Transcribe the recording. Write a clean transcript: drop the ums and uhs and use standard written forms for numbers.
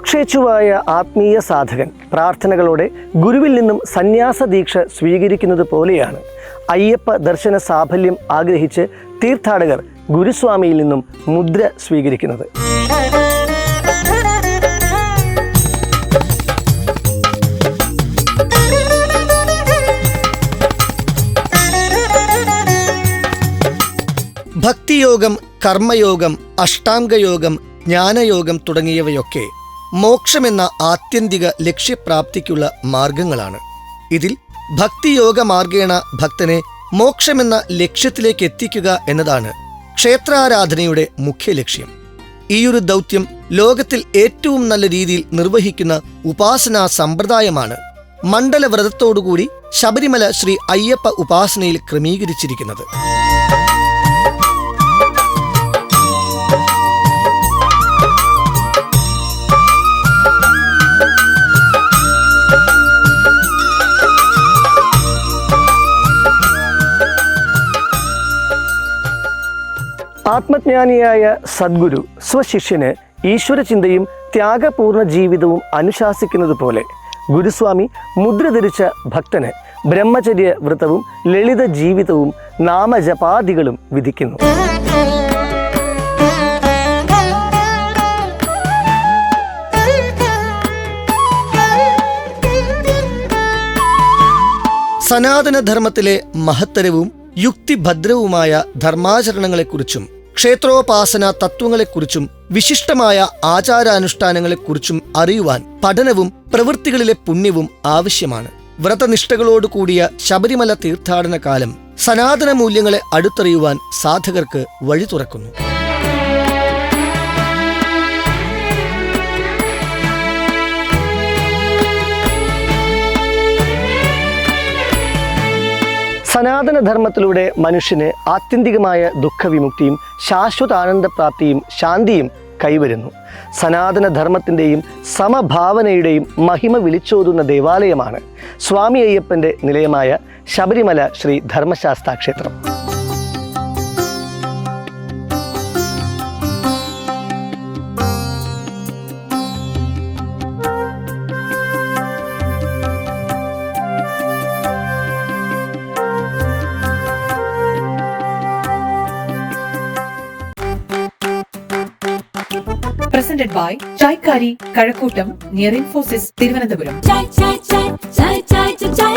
മോക്ഷേച്ഛുവായ ആത്മീയ സാധകൻ പ്രാർത്ഥനകളോടെ ഗുരുവിൽ നിന്നും സന്യാസ ദീക്ഷ സ്വീകരിക്കുന്നത് പോലെയാണ് അയ്യപ്പ ദർശന സാഫല്യം ആഗ്രഹിച്ച് തീർത്ഥാടകർ ഗുരുസ്വാമിയിൽ നിന്നും മുദ്ര സ്വീകരിക്കുന്നത്. ഭക്തിയോഗം, കർമ്മയോഗം, അഷ്ടാംഗയോഗം, ജ്ഞാനയോഗം തുടങ്ങിയവയൊക്കെ മോക്ഷമെന്ന ആത്യന്തിക ലക്ഷ്യപ്രാപ്തിക്കുള്ള മാർഗങ്ങളാണ്. ഇതിൽ ഭക്തിയോഗ മാർഗേണ ഭക്തനെ മോക്ഷമെന്ന ലക്ഷ്യത്തിലേക്ക് എത്തിക്കുക എന്നതാണ് ക്ഷേത്രാരാധനയുടെ മുഖ്യ ലക്ഷ്യം. ഈയൊരു ദൗത്യം ലോകത്തിൽ ഏറ്റവും നല്ല രീതിയിൽ നിർവഹിക്കുന്ന ഉപാസനാ സമ്പ്രദായമാണ് മണ്ഡലവ്രതത്തോടുകൂടി ശബരിമല ശ്രീ അയ്യപ്പ ഉപാസനയിൽ ക്രമീകരിച്ചിരിക്കുന്നത്. ആത്മജ്ഞാനിയായ സദ്ഗുരു സ്വശിഷ്യന് ഈശ്വരചിന്തയും ത്യാഗപൂർണ്ണ ജീവിതവും അനുശാസിക്കുന്നത് പോലെ ഗുരുസ്വാമി മുദ്ര ധരിച്ച ഭക്തന് ബ്രഹ്മചര്യ വ്രതവും ലളിത ജീവിതവും നാമജപാദികളും വിധിക്കുന്നു. സനാതനധർമ്മത്തിലെ മഹത്തരവും യുക്തിഭദ്രവുമായ ധർമാചരണങ്ങളെക്കുറിച്ചും ക്ഷേത്രോപാസന തത്വങ്ങളെക്കുറിച്ചും വിശിഷ്ടമായ ആചാരാനുഷ്ഠാനങ്ങളെക്കുറിച്ചും അറിയുവാൻ പഠനവും പ്രവൃത്തികളിലെ പുണ്യവും ആവശ്യമാണ്. വ്രതനിഷ്ഠകളോടുകൂടിയ ശബരിമല തീർത്ഥാടന കാലം സനാതന മൂല്യങ്ങളെ അടുത്തറിയുവാൻ സാധകർക്ക് വഴി തുറക്കുന്നു. സനാതനധർമ്മത്തിലൂടെ മനുഷ്യന് ആത്യന്തികമായ ദുഃഖവിമുക്തിയും ശാശ്വത ആനന്ദപ്രാപ്തിയും ശാന്തിയും കൈവരുന്നു. സനാതനധർമ്മത്തിൻ്റെയും സമഭാവനയുടെയും മഹിമ വിളിച്ചോതുന്ന ദേവാലയമാണ് സ്വാമി അയ്യപ്പൻ്റെ നിലയമായ ശബരിമല ശ്രീ ധർമ്മശാസ്താ ക്ഷേത്രം. Presented by Chaikari, Kazhakoottam, near Infosys, Thiruvananthapuram. Chai, chai, chai, chai, chai, chai, chai,